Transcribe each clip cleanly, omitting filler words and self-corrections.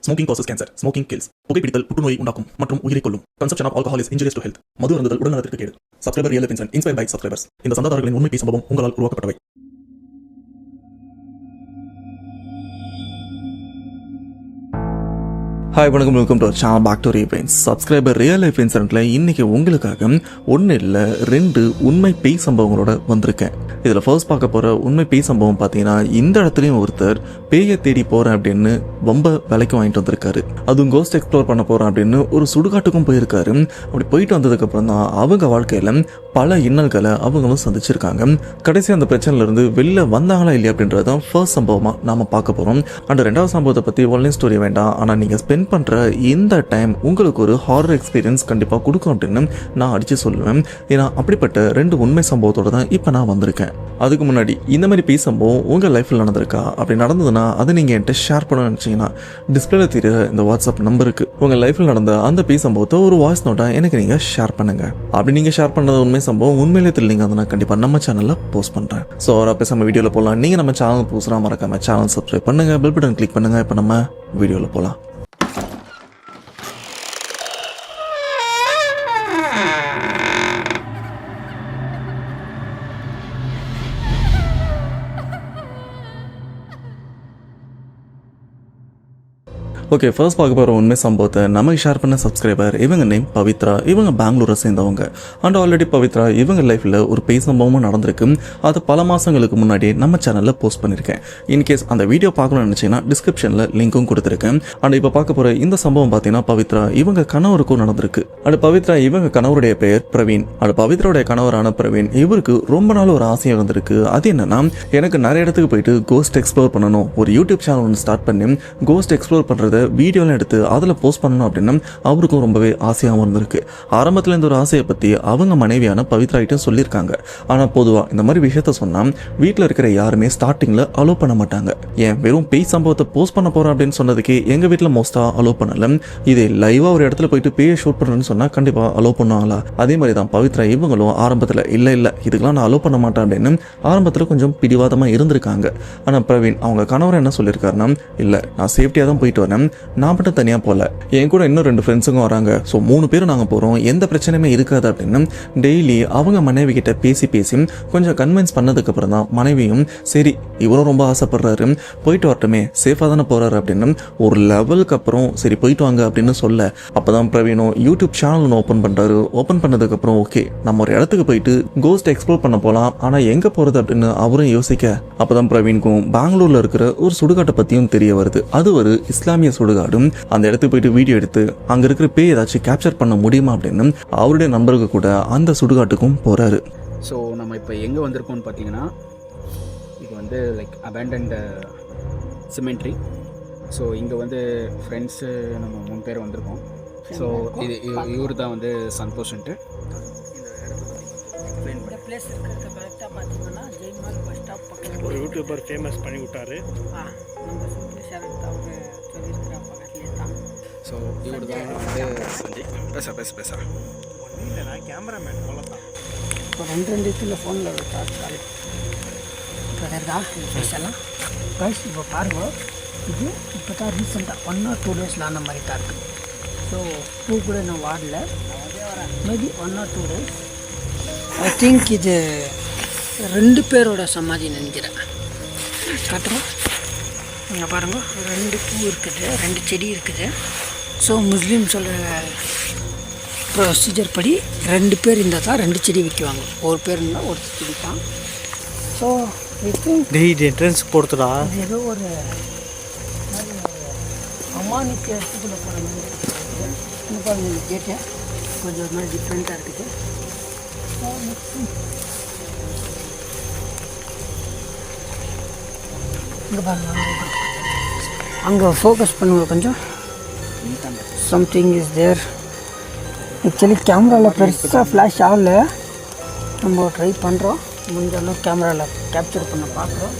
Smoking causes cancer. Smoking kills. புகைப்பிடித்தல் புற்றுநோயை உண்டாக்கும் மற்றும் உயிரை கொல்லும். Consumption of alcohol is injurious to health. மது அருந்துதல் உடல்நலத்திற்கு கேடு. Subscriber Real Life Incident inspired by subscribers. இந்த சந்தாதாரர்களின் உண்மை பேசும் சம்பவம் உங்களால் உருவாக்கப்பட்டவை. ஹாய் வணக்கம், welcome to channel back to Rebrains. Subscriber real life இன்சிடென்ட்ல இன்னைக்கு உங்களுக்காக ஒன்று இல்லை 2 உண்மை பேய் சம்பவங்களோட வந்திருக்கேன். இதில் ஃபர்ஸ்ட் பார்க்க போகிற உண்மை பேய் சம்பவம் பார்த்தீங்கன்னா, இந்த இடத்துலையும் ஒருத்தர் பேயை தேடி போகிறேன் அப்படின்னு ரொம்ப விலைக்கு வாங்கிட்டு வந்திருக்காரு. அதுவும் கோஸ்ட் எக்ஸ்ப்ளோர் பண்ண போகிறேன் அப்படின்னு ஒரு சுடுகாட்டுக்கும் போயிருக்காரு. அப்படி போயிட்டு வந்ததுக்கப்புறம் தான் அவங்க வாழ்க்கையில் பல இன்னல்களை அவங்களும் சந்திச்சிருக்காங்க. கடைசி அந்த பிரச்சனையிலேருந்து வெளில வந்தாங்களா இல்லையா அப்படின்றது தான் ஃபர்ஸ்ட் சம்பவமாக நாம் பார்க்க போகிறோம். அண்ட் 2வது சம்பவத்தை பற்றி ஒன்லைன் ஸ்டோரி வேண்டாம், ஆனால் நீங்கள் ஸ்பெண்ட் பண்ணுற இந்த டைம் உங்களுக்கு ஒரு ஹாரர் எக்ஸ்பீரியன்ஸ் கண்டிப்பாக கொடுக்கும் அப்படின்னு நான் அடித்து சொல்லுவேன். ஏன்னா அப்படிப்பட்ட 2 உண்மை சம்பவத்தோட தான் இப்போ நான் வந்திருக்கேன். அதுக்கு முன்னாடி இந்த மாதிரி பேய் சம்பவம் உங்கள் லைஃப்பில் நடந்திருக்கா? அப்படி நடந்ததுன்னா அதை நீங்கள் என்கிட்ட ஷேர் பண்ண நினச்சிங்கன்னா டிஸ்பிளேல தெரியுற இந்த வாட்ஸ்அப் நம்பருக்கு உங்கள் லைஃப்பில் நடந்த அந்த பேய் சம்பவத்தை ஒரு வாய்ஸ் நோட்டாக எனக்கு நீங்கள் ஷேர் பண்ணுங்கள். அப்படி நீங்கள் ஷேர் பண்ணது உண்மை சம்பவம் உண்மையிலே தெரியலீங்க, அதை நான் கண்டிப்பாக நம்ம சேனலில் போஸ்ட் பண்ணுறேன். ஸோ அவரை பேசாமல் வீடியோவில் போகலாம். நீங்கள் நம்ம சேனல் புதுசாக மறக்காம சேனல் சப்ஸ்கிரைப் பண்ணுங்கள், பெல் பட்டன் கிளிக் பண்ணுங்கள். இப்போ நம்ம வீடியோவில் போகலாம். ஓகே, ஃபர்ஸ்ட் பார்க்க போகிற உண்மை சம்பவத்தை நமக்கு ஷேர் பண்ண சப்ஸ்கிரைபர். இவங்க நேம் பவித்ரா. இவங்க பெங்களூரை சேர்ந்தவங்க. அண்ட் ஆல்ரெடி பவித்ரா இவங்க லைஃப்பில் ஒரு பேய் சம்பவமும் நடந்திருக்கு. அது பல மாதங்களுக்கு முன்னாடி நம்ம சேனலில் போஸ்ட் பண்ணியிருக்கேன். இன்கேஸ் அந்த வீடியோ பார்க்கணும்னு நினச்சிங்கன்னா டிஸ்கிரிப்ஷனில் லிங்க்கும் கொடுத்துருக்கேன். அண்ட் இப்போ பார்க்க போகிற இந்த சம்பவம் பார்த்தீங்கன்னா, பவித்ரா இவங்க கணவருக்கும் நடந்திருக்கு. அண்ட் பவித்ரா இவங்க கணவருடைய பெயர் பிரவீன். அண்ட் பவித்ராவுடைய கணவரான பிரவீன் இவருக்கு ரொம்ப நாள் ஒரு ஆசையாக வந்திருக்கு. அது என்னன்னா, எனக்கு நிறைய இடத்துக்கு போயிட்டு கோஸ்ட் எக்ஸ்ப்ளோர் பண்ணணும், ஒரு யூடியூப் சேனல் ஒன்று ஸ்டார்ட் பண்ணி கோஸ்ட் எக்ஸ்ப்ளோர் பண்ணுறத வீடியோலாம் எடுத்து அதில் போஸ்ட் பண்ணணும் அப்படின்னு அவருக்கும் ரொம்பவே ஆசையாகவும் இருந்திருக்கு. ஆரம்பத்தில் இந்த ஒரு ஆசையை பற்றி அவங்க மனைவியான பவித்ராகிட்டும் சொல்லியிருக்காங்க. ஆனால் பொதுவாக இந்த மாதிரி விஷயத்த சொன்னால் வீட்டில் இருக்கிற யாருமே ஸ்டார்டிங்கில் அலோவ் பண்ண மாட்டாங்க. ஏன் வெறும் பேய் சம்பவத்தை போஸ்ட் பண்ண போகிறேன் அப்படின்னு சொன்னதுக்கு எங்கள் வீட்டில் மோஸ்ட்டாக அலோவ் பண்ணல. இதே லைவாக ஒரு இடத்துல போயிட்டு பேயை ஷூட் பண்ணுறேன்னு சொன்னால் கண்டிப்பாக அலோவ் பண்ணுவாங்களா? அதே மாதிரி தான் பவித்ரா இவங்களும் ஆரம்பத்தில் இல்லை இதுக்கெல்லாம் நான் அலோவ் பண்ண மாட்டேன் அப்படின்னு ஆரம்பத்தில் கொஞ்சம் பிடிவாதமாக இருந்திருக்காங்க. ஆனால் பிரவீன் அவங்க கணவர் என்ன சொல்லியிருக்காருன்னா, இல்லை நான் சேஃப்டியாக தான் போயிட்டு வரேன், நான் மட்டும் தனியாக போகல, என் கூட இன்னும் 2 ஃப்ரெண்ட்ஸுங்க வராங்க, ஸோ 3 பேரும் நாங்கள் போகிறோம், எந்த பிரச்சனையுமே இருக்காது அப்படின்னு டெய்லி அவங்க மனைவி கிட்ட பேசி கொஞ்சம் கன்வின்ஸ் பண்ணதுக்கப்புறம் தான் மனைவியும் சரி இவரும் ரொம்ப ஆசைப்படுறாரு, போயிட்டு வரட்டுமே, சேஃபாக தானே போகிறாரு அப்படின்னு ஒரு லெவலுக்கு அப்புறம் சரி போயிட்டு வாங்க அப்படின்னு சொல்ல, அப்போ தான் பிரவீனும் யூடியூப் சேனல் ஒன்று ஓப்பன் பண்ணுறாரு. ஓப்பன் பண்ணதுக்கப்புறம் ஓகே நம்ம ஒரு இடத்துக்கு போயிட்டு கோஸ்ட் எக்ஸ்ப்ளோர் பண்ண போகலாம், ஆனால் எங்கே போகிறது அப்படின்னு அவரும் யோசிக்க, அப்போ தான் பிரவீனுக்கும் பெங்களூரில் இருக்கிற ஒரு சுடுகாட்டை பற்றியும் தெரிய வருது. அது ஒரு இஸ்லாமிய சுடுகாடும். அந்த இடத்துக்கு போயிட்டு வீடியோ எடுத்து அங்கே இருக்கிற பேய் ஏதாச்சும் கேப்சர் பண்ண முடியுமா அப்படின்னு அவருடைய நண்பர்கள் கூட அந்த சுடுகாட்டுக்கும் போகிறாரு. ஸோ நம்ம இப்போ எங்கே வந்திருக்கோம்னு பார்த்தீங்கன்னா, இது வந்து லைக் அபேண்டன்ட் சிமெண்ட்ரி. ஸோ இங்கே வந்து ஃப்ரெண்ட்ஸு நம்ம 3 பேர் வந்திருக்கோம். ஸோ இது இவர் தான் வந்து சந்தோஷன்ட்டு. இந்த பிளேஸ் இருக்கிறது கரெக்டாக பார்த்தீங்கன்னா ஜெய்மால் பஸ் ஸ்டாப் பக்கத்தில் ஒரு யூடியூபர் ஃபேமஸ் பண்ணி விட்டாரு. நம்ம சிம்பிள் ஷரத் அவங்க சொல்லியிருக்கிற பக்கத்துலேயே தான். ஸோ இவர் தான் வந்து சஞ்சய். பேச ஒன்றும் இல்லை, நான் கேமராமேன் அவ்வளோதான். இப்போ 2 இடத்துல ஃபோனில் விட்டார் கால் பிரதர்தா பேசலாம். கைஸ் இப்போ பாருங்க, இது இப்போ தான் ரீசெண்டாக 1 or 2 days ஆன மாதிரி தான் இருக்குது. ஸோ பூ கூட நான் வாடல, maybe 1 or 2 days. I think இது 2 பேரோட சமாதி நினைக்கிறேன். காட்டுறோம் இங்கே பாருங்க, 2 பூ இருக்குது, 2 செடி இருக்குது. ஸோ முஸ்லீம்ஸோட ப்ரொசீஜர் படி 2 பேர் இருந்தால் தான் 2 செடி விற்குவாங்க. ஒரு பேர் இருந்தால் ஒரு செடி தான். ஸோ டெய்லி என்ட்ரன்ஸ் போடுறா ஏதோ ஒரு அம்மானிக்கு இடத்துக்குள்ளே போகிற மாதிரி இன்னும் நீங்கள் கேட்டேன், கொஞ்சம் ஒரு மாதிரி டிஃப்ரெண்ட்டாக இருக்குது. இங்கே பாருங்க, அங்கே ஃபோக்கஸ் பண்ணுங்க கொஞ்சம். Something is there. ஆக்சுவலி கேமராவில் பெருசாக ஃப்ளாஷ் ஆகலை, நம்ம ட்ரை பண்ணுறோம், முடிஞ்ச அளவுக்கு கேமராவில் கேப்சர் பண்ண பார்க்குறோம்.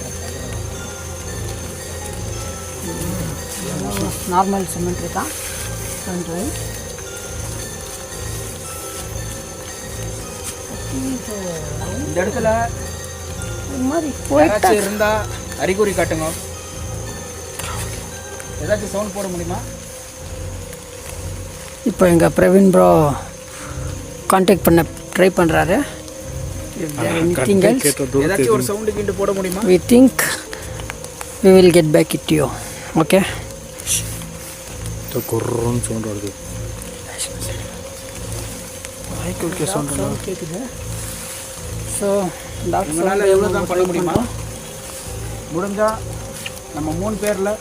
நார்மல் சிமெண்ட்ரி தான் ஃப்ரண்ட் ரைட். இந்த இடத்துல இது மாதிரி போயிட்டு இருந்தால் அறிகுறி காட்டுங்க. ஏதாச்சும் சவுண்ட் போட முடியுமா? இப்போ எங்கள் பிரவீன் ப்ரோ கான்டாக்ட் பண்ண ட்ரை பண்ணுறாரு. ஏதாச்சும் ஒரு சவுண்டு கிண்டு போட முடியுமா? we think we will get back it to you. Okay? குர்ன்னு சவுண்ட் வருது. சவுண்ட் கேட்குது. ஸோ உங்களால் எவ்வளோ தான் பண்ண முடியுமா? முடிஞ்சால் நம்ம 3 பேரில்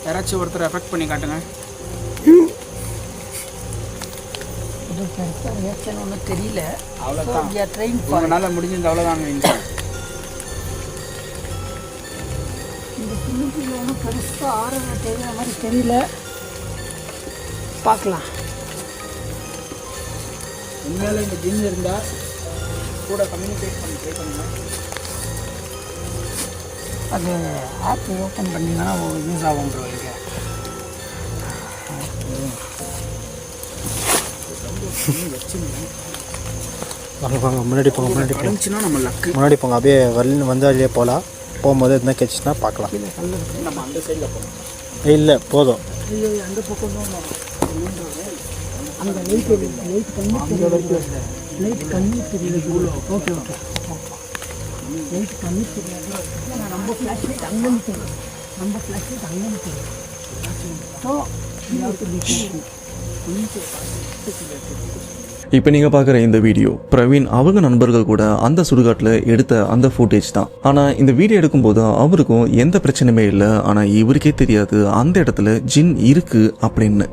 யாராச்சும் ஒருத்தர் எஃபெக்ட் பண்ணி காட்டுங்க. இது பெருசாக ரியாக்ஷன் ஒன்றும் தெரியல. அவ்வளோதான். we are trying for it. உங்களால் முடிஞ்சது அவ்வளோதாங்க. இந்த சின்ன ஒன்றும் பெருசாக ஆரம்ப தெரியுற மாதிரி தெரியல. பார்க்கலாம். உண்மையில இந்த ஜின் இருந்தால் கூட கம்யூனிகேட் பண்ணி ட்ரை பண்ணுங்கள். அது ஆப் ஓப்பன் பண்ணிங்கன்னா யூஸ் ஆகும் ப்ரோ. இங்கே வாங்க முன்னாடி போங்க, முன்னாடி போங்க, அடைஞ்சுன்னா நம்ம லக்கு. முன்னாடி போங்க. அப்படியே வந்தாலே போகலாம். போகும்போது எதுனா கிடச்சின்னா பார்க்கலாம். நம்ம அந்த சைடில் போகணும். இல்லை போதும். அந்த பக்கம் தான் அந்த லைட் கண்ணு தெரியுது. Okay okay. லைட் கண்ணு தெரியாது. நம்ம ஃப்ளாஷ் லைட் அங்கே தெரியும். நம்ம ஃப்ளாஷ் லைட் அங்கே தெரியும். ஸோ இப்போ நீங்கள் பார்க்குற இந்த வீடியோ பிரவீன் அவங்க நண்பர்கள் கூட அந்த சுடுகாட்டில் எடுத்த அந்த ஃபுட்டேஜ் தான். ஆனால் இந்த வீடியோ எடுக்கும்போது அவருக்கும் எந்த பிரச்சனையுமே இல்லை. ஆனால் இவருக்கே தெரியாது அந்த இடத்துல ஜின் இருக்குது அப்படின்னு.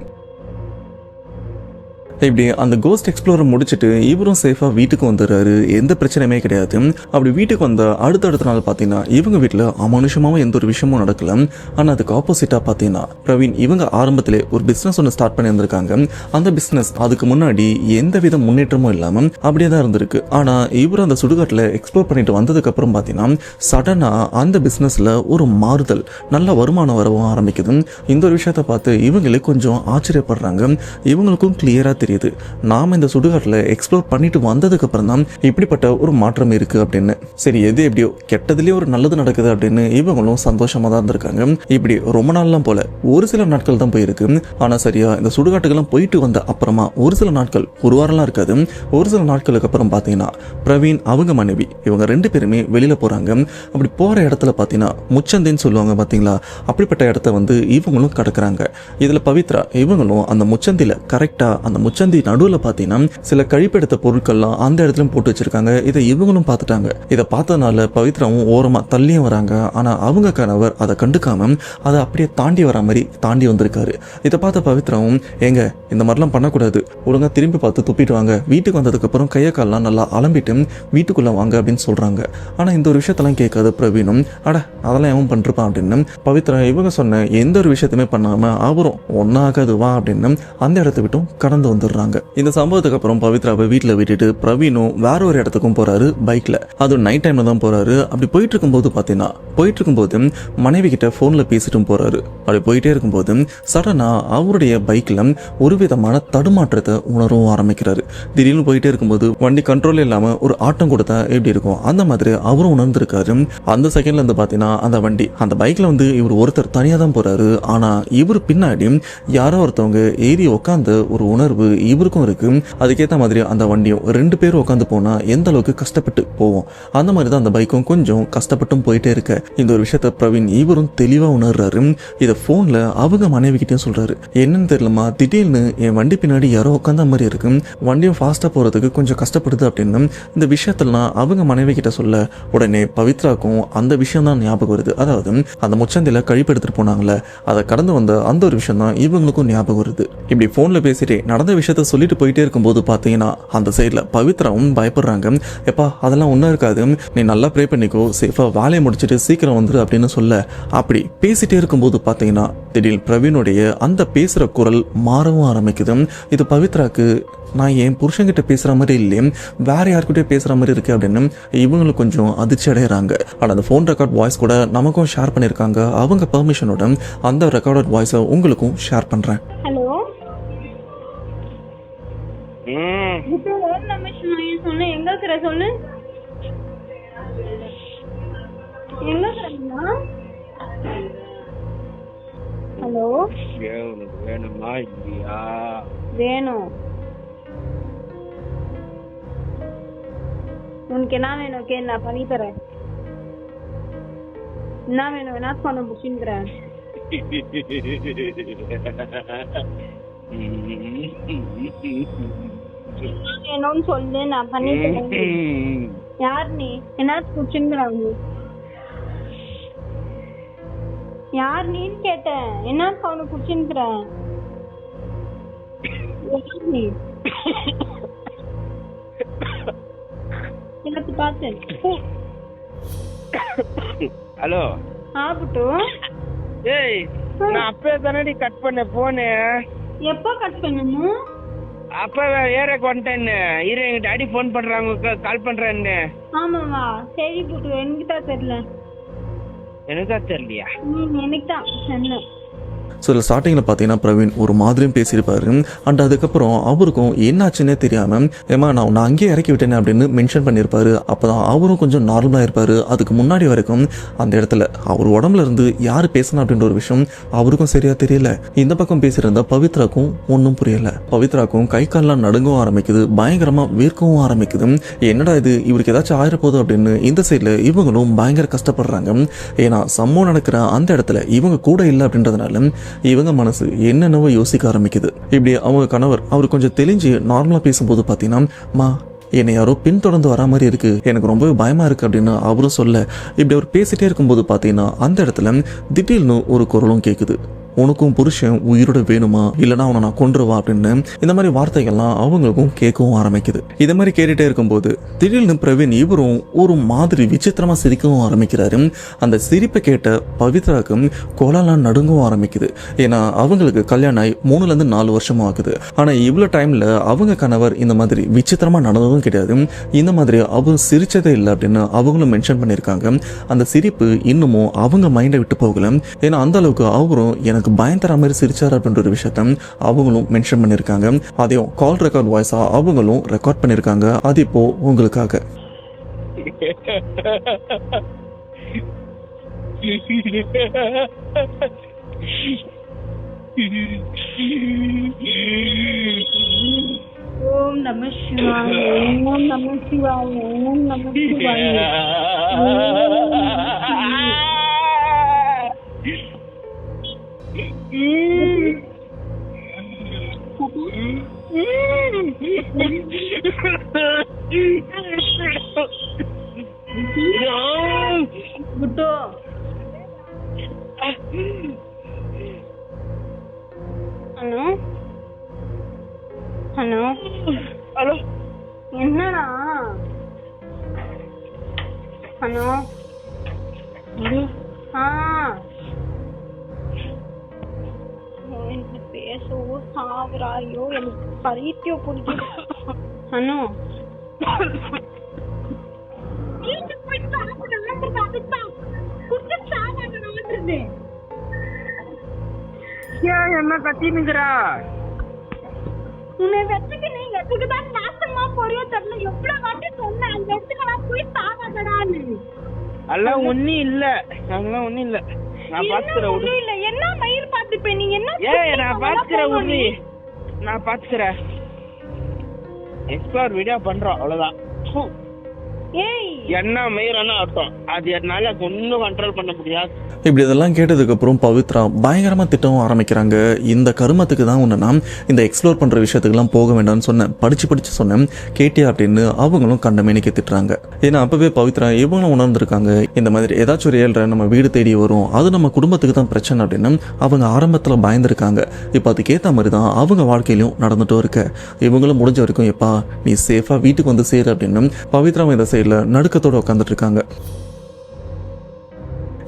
இப்படி அந்த கோஸ்ட் எக்ஸ்ப்ளோரை முடிச்சுட்டு இவரும் சேஃபாக வீட்டுக்கு வந்துடுறாரு. எந்த பிரச்சனையுமே கிடையாது. அப்படி வீட்டுக்கு வந்த அடுத்தடுத்த நாள் பார்த்தீங்கன்னா இவங்க வீட்டில் அமானுஷமாகவும் எந்த ஒரு விஷயமும் நடக்கல. ஆனால் அதுக்கு ஆப்போசிட்டாக பார்த்தீங்கன்னா பிரவீன் இவங்க ஆரம்பத்திலே ஒரு பிஸ்னஸ் ஒன்று ஸ்டார்ட் பண்ணி இருந்திருக்காங்க. அந்த பிஸ்னஸ் அதுக்கு முன்னாடி எந்த வித முன்னேற்றமும் இல்லாமல் அப்படியே தான் இருந்திருக்கு. ஆனால் இவர் அந்த சுடுகாட்டில் எக்ஸ்ப்ளோர் பண்ணிட்டு வந்ததுக்கப்புறம் பார்த்தீங்கன்னா சடனாக அந்த பிஸ்னஸில் ஒரு மாறுதல், நல்ல வருமானம் வரவும் ஆரம்பிக்குது. இந்த ஒரு விஷயத்தை பார்த்து இவங்களே கொஞ்சம் ஆச்சரியப்படுறாங்க. இவங்களுக்கும் கிளியராக தெரியும் நாம இந்த சுடுகாட்டில் எக்ஸ்ப்ளோர் பண்ணிட்டு வந்ததுக்கு அப்புறம் தான் இப்படிப்பட்ட ஒரு மாற்றம் இருக்கு அப்படின்னு. சரி, எது எப்படியோ கெட்டதுலயே ஒரு நல்லது நடக்குது அப்படின்னு இவங்களும் சந்தோஷமா தான் இருந்திருக்காங்க. இப்படி ரொம்ப நாள்லாம் போல ஒரு சில நாட்கள் தான் போயிருக்கு. ஆனா சரியா இந்த சுடுகாட்டுக்கெல்லாம் போயிட்டு வந்த அப்புறமா ஒரு சில நாட்கள், ஒரு வாரம்லாம் இருக்காது, ஒரு சில நாட்களுக்கு அப்புறம் பார்த்தீங்கன்னா பிரவீன் அவங்க மனைவி இவங்க 2 பேருமே வெளியில போறாங்க. அப்படி போற இடத்துல பார்த்தீங்கன்னா முச்சந்தின்னு சொல்லுவாங்க பார்த்தீங்களா, அப்படிப்பட்ட இடத்த வந்து இவங்களும் கடக்குறாங்க. இதுல பவித்ரா இவங்களும் அந்த முச்சந்தில கரெக்டா அந்த முச்சந்தி நடுவில் பார்த்தீங்கன்னா சில கழிப்பெடுத்த பொருட்கள்லாம் அந்த இடத்துல போட்டு வச்சிருக்காங்க. இதை இவங்களும் பார்த்துட்டாங்க. இதை பார்த்ததுனால பவித்ராவும் ஓரமா தள்ளியும் வராங்க. ஆனா அவங்க கணவர் அதை கண்டுக்காம அதை அப்படியே தாண்டி வர மாதிரி தாண்டி வந்திருக்காரு. இதை பார்த்த பவித்ராவும் ஏங்க இந்த மாதிரிலாம் பண்ணக்கூடாது, ஒழுங்கா திரும்பி பார்த்து துப்பிட்டு வாங்க, வீட்டுக்கு வந்ததுக்கு அப்புறம் கையை கால்லாம் நல்லா அலம்பிட்டு வீட்டுக்குள்ள வாங்க அப்படின்னு சொல்றாங்க. ஆனா இந்த ஒரு விஷயத்தெல்லாம் கேட்காத பிரவீனும் அட அதெல்லாம் எவன் பண்ணிருப்பான் அப்படின்னு பவித்ரா இவங்க சொன்ன எந்த ஒரு விஷயத்தையுமே பண்ணாம அவரும் ஒன்னாகாது வா அப்படின்னு அந்த இடத்த விட்டும் கடந்து வந்துடுறாங்க. இந்த சம்பவத்துக்கு அப்புறம் பவித்ராவை வீட்டில் விட்டுட்டு பிரவீனும் வேற ஒரு இடத்துக்கும் போறாரு பைக்ல. அதுவும் நைட் டைம்ல தான் போறாரு. அப்படி போயிட்டு இருக்கும்போது பாத்தீங்கன்னா மனைவி கிட்ட போன்ல பேசிட்டும் போறாரு. அப்படி போயிட்டே இருக்கும்போது சடனா அவருடைய பைக்ல ஒரு விதமான தடுமாற்றத்தை உணரவும் ஆரம்பிக்கிறாரு. திடீர்னு போயிட்டே இருக்கும்போது வண்டி கண்ட்ரோல் இல்லாம ஒரு ஆட்டம் கொடுத்தா எப்படி இருக்கும் அந்த மாதிரி அவரும் உணர்ந்திருக்காரு. அந்த செகண்ட்ல இருந்து பாத்தீங்கன்னா அந்த வண்டி அந்த பைக்ல வந்து இவர் ஒருத்தர் தனியா தான் போறாரு. ஆனா இவர் பின்னாடி யாரோ ஒருத்தவங்க ஏறி உட்காந்து ஒரு உணர்வு இவருக்கும் இருக்கு. அதுக்கேற்ற மாதிரி அந்த வண்டியும் 2 பேரும் உட்காந்து போனா எந்த அளவுக்கு கஷ்டப்பட்டு போவோம் அந்த மாதிரி தான் அந்த பைக்கும் கொஞ்சம் கஷ்டப்பட்டும் போயிட்டே இருக்க இந்த ஒரு விஷயத்த பிரவீன் இவரும் தெளிவா உணர்றாரு. இதை போன்ல அவங்க மனைவி கிட்டயும் சொல்றாரு. என்னன்னு தெரியலமா, திடீர்னு என் வண்டி பின்னாடி யாரோ உட்காந்த மாதிரி இருக்கு, வண்டியும் ஃபாஸ்டா போறதுக்கு கொஞ்சம் கஷ்டப்படுது அப்படின்னு இந்த விஷயத்தெல்லாம் அவங்க மனைவி கிட்ட சொல்ல உடனே பவித்ராக்கும் அந்த விஷயம் தான் ஞாபகம் வருது. அதாவது அந்த முச்சந்தில கழிப்பு எடுத்துட்டு போனாங்கல்ல, அதை கடந்து வந்த அந்த ஒரு விஷயம் தான் இவங்களுக்கும் ஞாபகம் வருது. இப்படி போன்ல பேசிட்டே நடந்த விஷயத்த சொல்லிட்டு போயிட்டே இருக்கும்போது பார்த்தீங்கன்னா அந்த சைடில் பவித்ராவும் பயப்படுறாங்க. எப்பா அதெல்லாம் ஒன்றும் இருக்காது, நீ நல்லா ப்ரே பண்ணிக்கோ, சேஃபாக வேலையை முடிச்சுட்டு சீக்கிரம் வந்துரு அப்படின்னு சொல்ல அப்படி பேசிட்டே இருக்கும்போது பார்த்தீங்கன்னா திடீர்னு பிரவீனுடைய அந்த பேசுகிற குரல் மாறவும் ஆரம்பிக்குது. இது பவித்ராக்கு நான் என் புருஷன்கிட்ட பேசுகிற மாதிரி இல்லையே, வேற யாருக்கிட்டே பேசுகிற மாதிரி இருக்கு அப்படின்னு இவங்களுக்கு கொஞ்சம் அதிர்ச்சி அடைகிறாங்க. ஆனால் அந்த ஃபோன் ரெக்கார்ட் வாய்ஸ் கூட நமக்கும் ஷேர் பண்ணியிருக்காங்க. அவங்க பெர்மிஷனோட அந்த ரெக்கார்டட் வாய்ஸை உங்களுக்கும் ஷேர் பண்ணுறேன். ஹலோ, இப்போ ஓம் நம சிவாய சொன்ன எங்க இருக்கிற சொல்லு, எங்க இருக்கிறீங்களா? ஹலோ உனக்கு வேணுமா இல்லையா? வேணும். உனக்கு என்ன வேணும் கே, நான் பண்ணி தரேன். என்ன வேணும்? என்ன பண்ண முடிச்சுக்கிறேன். வேணும்னு சொல்லு, நான் பண்ணி தரேன். யார் நீ? என்ன முடிச்சுக்கிறாங்க? யார் நீன்னு கேட்டேன். என்ன அவனுக்கு பிடிச்சிருக்கிறேன். எனக்கு பார்த்தேன். ஹலோ ஆகட்டு. ஏய், நான் அப்பவே தானடி கட் பண்ண போனு. எப்போ கட் பண்ணணும்? அப்ப ஏறக்கு வந்துட்டேன்னு இரு, எங்க டாடி போன் பண்றாங்க, கால் பண்றேன்னு. ஆமாவா? சரி புட்டு, எனக்கு தான் தெரியல. எனக்கா தெரியலையா? எனக்கு தான் என்ன. ஸோ இதில் ஸ்டார்டிங்கில் பார்த்தீங்கன்னா பிரவீன் ஒரு மாதிரியும் பேசியிருப்பாரு. அண்ட் அதுக்கப்புறம் அவருக்கும் என்னாச்சுன்னே தெரியாமல் ஏமா நான் உன்னை அங்கேயே இறக்கி விட்டேனே அப்படின்னு மென்ஷன் பண்ணியிருப்பாரு. அப்போ தான் அவரும் கொஞ்சம் நார்மலாக இருப்பார். அதுக்கு முன்னாடி வரைக்கும் அந்த இடத்துல அவர் உடம்புல இருந்து யார் பேசணும் அப்படின்ற ஒரு விஷயம் அவருக்கும் சரியாக தெரியல. இந்த பக்கம் பேசியிருந்த பவித்ராக்கும் ஒன்றும் புரியலை. பவித்ராக்கும் கை கால்லாம் நடுங்கவும் ஆரம்பிக்குது, பயங்கரமாக வேர்க்கவும் ஆரம்பிக்குது. என்னடா இது, இவருக்கு ஏதாச்சும் ஆயிரப்போகுது அப்படின்னு இந்த சைடில் இவங்களும் பயங்கர கஷ்டப்படுறாங்க. ஏன்னா சம்பவம் நடக்கிற அந்த இடத்துல இவங்க கூட இல்லை அப்படின்றதுனால இவங்க மனசு என்னென்னவோ யோசிக்க ஆரம்பிக்குது. இப்படி அவங்க கணவர் அவர் கொஞ்சம் தெளிஞ்சு நார்மலாக பேசும்போது பார்த்தீங்கன்னா என்னை யாரோ பின்தொடர்ந்து வரா மாதிரி இருக்கு, எனக்கு ரொம்பவே பயமா இருக்கு அப்படின்னு அவரும் சொல்ல, இப்படி அவர் பேசிட்டே இருக்கும்போது பார்த்தீங்கன்னா அந்த இடத்துல திடீர்னு ஒரு குரலும் கேட்குது. உனக்கும் புருஷன் உயிரோட வேணுமா, இல்லைனா அவனை நான் கொன்றுவா அப்படின்னு இந்த மாதிரி வார்த்தைகள்லாம் அவங்களுக்கும் கேட்கவும் ஆரம்பிக்குது. இதை மாதிரி கேட்டுட்டே இருக்கும்போது திடீர்னு பிரவீன் இவரும் ஒரு மாதிரி விசித்திரமா சிரிக்கவும் ஆரம்பிக்கிறாரு. அந்த சிரிப்பை கேட்ட பவித்ராக்கும் கொலலாம் நடுங்கவும் ஆரம்பிக்குது. ஏன்னா அவங்களுக்கு கல்யாணம் ஆகி 3-4 வருஷமும் ஆகுது. ஆனா இவ்வளோ டைம்ல அவங்க கணவர் இந்த மாதிரி விசித்திரமா நடந்ததும் கிடையாது, இந்த மாதிரி அவர் சிரிச்சதே இல்லை அப்படின்னு அவங்களும் மென்ஷன் பண்ணியிருக்காங்க. அந்த சிரிப்பு இன்னமும் அவங்க மைண்டை விட்டு போகல. ஏன்னா அந்த அளவுக்கு அவரும் எனக்கு பயம் தர மாதிரி சிரிச்சார் அப்படின்ற ஒரு விஷயத்த அவங்களும் மென்ஷன் பண்ணியிருக்காங்க. அதையும் கால் ரெக்கார்ட் வாய்ஸா அவங்களும் ரெக்கார்ட் பண்ணியிருக்காங்க. அது இப்போ உங்களுக்காக. ஓம் நம சிவாய, ஓம் நம சிவாய, ஓம் நம சிவாய. குட்டு, ஹலோ ஹலோ ஹலோ, என்னடா? ஹலோ எனக்கு பேசவோ சாவராயோ, எனக்கு பைத்தியோ பிடிக்குது. ஹலோ என்ன கத்தினுங்கிறா? உன்னை வச்சுக்கு நீ எதுக்குதான் நாசமா போறியோ தெரியல. எவ்வளவு வாட்டி சொன்னேன் அந்த இடத்துக்கு நான் போய் சாவாதடான்னு. அதெல்லாம் ஒண்ணும் இல்ல, அதெல்லாம் ஒண்ணும் இல்ல, நான் பாத்துக்கிறேன். ஒண்ணும் இல்ல. என்ன மயிர் பாத்துப்பேன் நீ? என்ன நான் பாத்துக்கிறேன், உண்மை நான் பாத்துக்கிறேன். எக்ஸ்ப்ளோர் வீடியோ பண்றோம், அவ்வளவுதான். ஏய், என்ன மயிரான அர்த்தம், அது என்னால ஒன்னும் கண்ட்ரோல் பண்ண முடியாது. இப்படி இதெல்லாம் கேட்டதுக்கப்புறம் பவித்ரா பயங்கரமாக திட்டவும் ஆரம்பிக்கிறாங்க. இந்த கருமத்துக்கு தான் உன்னை நான் இந்த எக்ஸ்ப்ளோர் பண்ணுற விஷயத்துக்குலாம் போக வேண்டாம்னு சொன்னேன், படித்து சொன்னேன், கேட்டியா அப்படின்னு அவங்களும் கண்டமேனிக்கு திட்டுறாங்க. ஏன்னா அப்போவே பவித்ரா இவங்களும் உணர்ந்துருக்காங்க, இந்த மாதிரி ஏதாச்சும் ஒரு ஏழ்ற நம்ம வீடு தேடி வரும், அது நம்ம குடும்பத்துக்கு தான் பிரச்சனை அப்படின்னு அவங்க ஆரம்பத்தில் பயந்துருக்காங்க. இப்போ அதுக்கேற்ற மாதிரி தான் அவங்க வாழ்க்கையிலும் நடந்துட்டும் இருக்க. இவங்களும் முடிஞ்ச வரைக்கும் எப்பா நீ சேஃபாக வீட்டுக்கு வந்து சேரு அப்படின்னு பவித்ராவும் இந்த சைடில் நடுக்கத்தோடு உட்காந்துட்டு இருக்காங்க.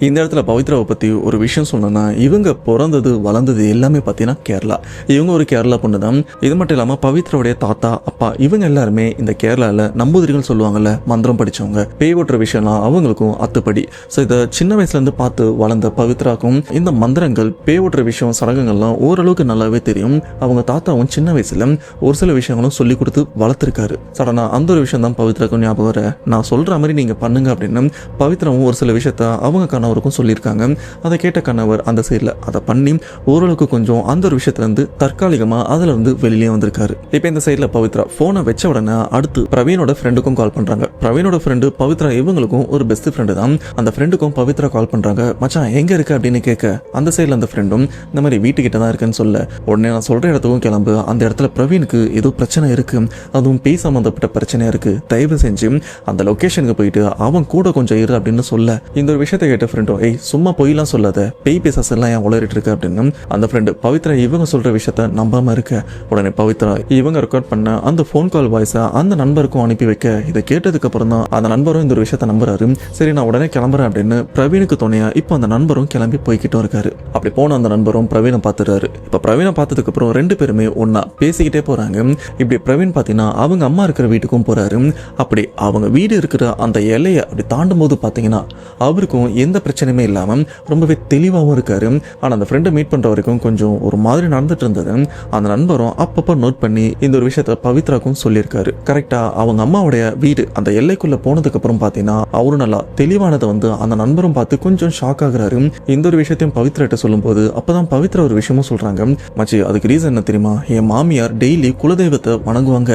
இந்த இடத்துல பவித்ராவை பற்றி ஒரு விஷயம் சொல்லணும்னா, இவங்க பிறந்தது வளர்ந்தது எல்லாமே பார்த்தீங்கன்னா கேரளா. இவங்க ஒரு கேரளா பொண்ணு தான். இது மட்டும் இல்லாமல் பவித்ராவுடைய தாத்தா அப்பா இவங்க எல்லாருமே இந்த கேரளாவில் நம்பூதிரிகள் சொல்லுவாங்கல்ல, மந்திரம் படித்தவங்க, பேய் ஓட்டுற விஷயம்லாம் அவங்களுக்கும் அத்துப்படி. ஸோ இதை சின்ன வயசுலேருந்து பார்த்து வளர்ந்த பவித்ராக்கும் இந்த மந்திரங்கள் பேய் ஓட்டுற விஷயம் சடங்குகள்லாம் ஓரளவுக்கு நல்லாவே தெரியும். அவங்க தாத்தாவும் சின்ன வயசுல ஒரு சில விஷயங்களும் சொல்லி கொடுத்து வளர்த்துருக்காரு. சடனா அந்த ஒரு விஷயம் தான் பவித்ராக்கும் ஞாபகம் வர, நான் சொல்கிற மாதிரி நீங்கள் பண்ணுங்க அப்படின்னு பவித்ராவும் ஒரு சில விஷயத்த அவங்க கணவர் கணவருக்கும் சொல்லியிருக்காங்க. அதை கேட்ட கணவர் அந்த சைடில் அதை பண்ணி ஓரளவுக்கு கொஞ்சம் அந்த ஒரு விஷயத்துலேருந்து தற்காலிகமாக அதிலிருந்து வெளியே வந்திருக்காரு. இப்போ இந்த சைடில் பவித்ரா ஃபோனை வச்ச உடனே அடுத்து பிரவீனோட ஃப்ரெண்டுக்கும் கால் பண்ணுறாங்க. பிரவீனோட ஃப்ரெண்டு பவித்ரா இவங்களுக்கும் ஒரு பெஸ்ட் ஃப்ரெண்டு தான். அந்த ஃப்ரெண்டுக்கும் பவித்ரா கால் பண்ணுறாங்க. மச்சான் எங்கே இருக்கு அப்படின்னு கேட்க அந்த சைடில் அந்த ஃப்ரெண்டும் இந்த மாதிரி வீட்டுக்கிட்ட தான் இருக்குன்னு சொல்ல உடனே நான் சொல்கிற இடத்துக்கும் கிளம்பு, அந்த இடத்துல பிரவீனுக்கு ஏதோ பிரச்சனை இருக்கு, அதுவும் பேய் சம்மந்தப்பட்ட பிரச்சனையா இருக்கு, தயவு செஞ்சு அந்த லொக்கேஷனுக்கு போயிட்டு அவன் கூட கொஞ்சம் இரு அப்படின்னு சொல்ல இந்த ஒரு விஷயத்தை கேட்ட ஃப்ரெண்டும் ஏய் சும்மா பொய்லாம் சொல்லாத, பேய் பேசஸ் எல்லாம் ஏன் உளறிட்டு இருக்கு அப்படின்னு அந்த ஃப்ரெண்டு பவித்ரா இவங்க சொல்ற விஷயத்த நம்பாம இருக்க உடனே பவித்ரா இவங்க ரெக்கார்ட் பண்ண அந்த ஃபோன் கால் வாய்ஸை அந்த நண்பருக்கும் அனுப்பி வைக்க இதை கேட்டதுக்கு அப்புறம் தான் அந்த நண்பரும் இந்த ஒரு விஷயத்த நம்புறாரு. சரி நான் உடனே கிளம்புறேன் அப்படின்னு பிரவீனுக்கு துணையா இப்போ அந்த நண்பரும் கிளம்பி போய்கிட்டும் இருக்காரு. அப்படி போன அந்த நண்பரும் பிரவீனை பார்த்துறாரு. இப்போ பிரவீனை பார்த்ததுக்கு அப்புறம் ரெண்டு பேருமே ஒன்னா பேசிக்கிட்டே போறாங்க. இப்படி பிரவீன் பார்த்தீங்கன்னா அவங்க அம்மா இருக்கிற வீட்டுக்கும் போறாரு. அப்படி அவங்க வீடு இருக்கிற அந்த எல்லையை அப்படி தாண்டும் போது பார்த்தீங்கன்னா அவருக்கும் எந்த பிரச்சனையுமே இல்லாம ரொம்பவே தெளிவாகவும் இருக்காரு. ஆனால் அந்த ஃப்ரெண்டை மீட் பண்ற வரைக்கும் கொஞ்சம் ஒரு மாதிரி நடந்துட்டு இருந்தது. அந்த நண்பரும் அப்பப்போ நோட் பண்ணி இந்த ஒரு விஷயத்த பவித்ராக்கும் சொல்லியிருக்காரு. கரெக்டா அவங்க அம்மாவுடைய வீடு அந்த எல்லைக்குள்ள போனதுக்கு அப்புறம் பார்த்தீங்கன்னா அவரும் நல்லா தெளிவானதை வந்து அந்த நண்பரும் பார்த்து கொஞ்சம் ஷாக் ஆகுறாரு. இந்த ஒரு விஷயத்தையும் பவித்ராட்ட சொல்லும்போது அப்பதான் பவித்ரா ஒரு விஷயமும் சொல்றாங்க. மச்சி அதுக்கு ரீசன் என்ன தெரியுமா, என் மாமியார் டெய்லி குலதெய்வத்தை வணங்குவாங்க,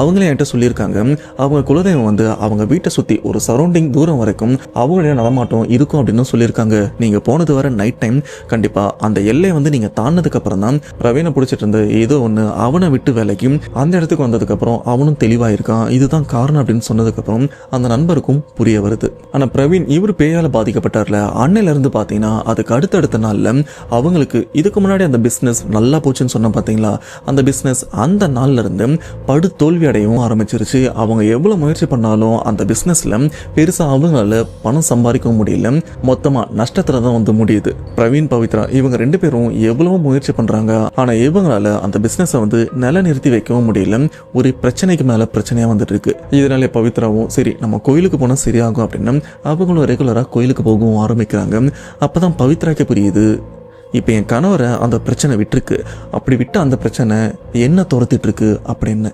அவங்களே என்கிட்ட சொல்லியிருக்காங்க அவங்க குலதெய்வம் வந்து அவங்க வீட்டை சுத்தி ஒரு சரௌண்டிங் தூரம் வரைக்கும் அவங்களுடைய நடமாட்டம் இருக்கும் அப்படின்னு சொல்லியிருக்காங்க. நீங்க போனது வர நைட் டைம் கண்டிப்பா அந்த எல்லையை வந்து நீங்க தாண்டதுக்கு அப்புறம் தான் பிரவீனை பிடிச்சிட்டு இருந்த ஏதோ ஒன்று அவனை விட்டு விலகி அந்த இடத்துக்கு வந்ததுக்கு அப்புறம் அவனும் தெளிவாயிருக்கான், இதுதான் காரணம் அப்படின்னு சொன்னதுக்கு அப்புறம் அந்த நண்பருக்கும் புரிய வருது. ஆனா பிரவீன் இவர் பேயால பாதிக்கப்பட்டார்ல அன்னையில இருந்து பாத்தீங்கன்னா அதுக்கு அடுத்தடுத்த நாள்ல அவங்களுக்கு இதுக்கு முன்னாடி அந்த பிசினஸ் நல்லா போச்சுன்னு சொன்ன பாத்தீங்களா, அந்த பிசினஸ் அந்த நாள்ல இருந்து படு தோல்வி அடையவும் ஆரம்பிச்சிருச்சு. அவங்க எவ்வளவு முயற்சி பண்ணாலும் அந்த பிசினஸ்ல பெருசா அவங்களால பணம் சம்பாதிக்கவும் முடியல, மொத்தமா நஷ்டத்துல தான் வந்து முடியுது. பிரவீன் பவித்ரா இவங்க ரெண்டு பேரும் எவ்வளவோ முயற்சி பண்றாங்க, ஆனா இவங்களால அந்த பிசினஸை வந்து நிலைநிறுத்தி வைக்கவும் முடியல. ஒரு பிரச்சனைக்கு மேல பிரச்சனையா வந்துட்டு இருக்கு. இதனாலே பவித்ராவும் சரி நம்ம கோயிலுக்கு போனா சரியாகும் அப்படின்னு அவங்களும் ரெகுலரா கோயிலுக்கு போகவும் ஆரம்பிக்கிறாங்க. அப்பதான் பவித்ராக்கு புரியுது இப்போ என் கணவரை அந்த பிரச்சனை விட்டுருக்கு, அப்படி விட்டு அந்த பிரச்சனை என்ன துரத்திட்டு இருக்கு அப்படின்னு.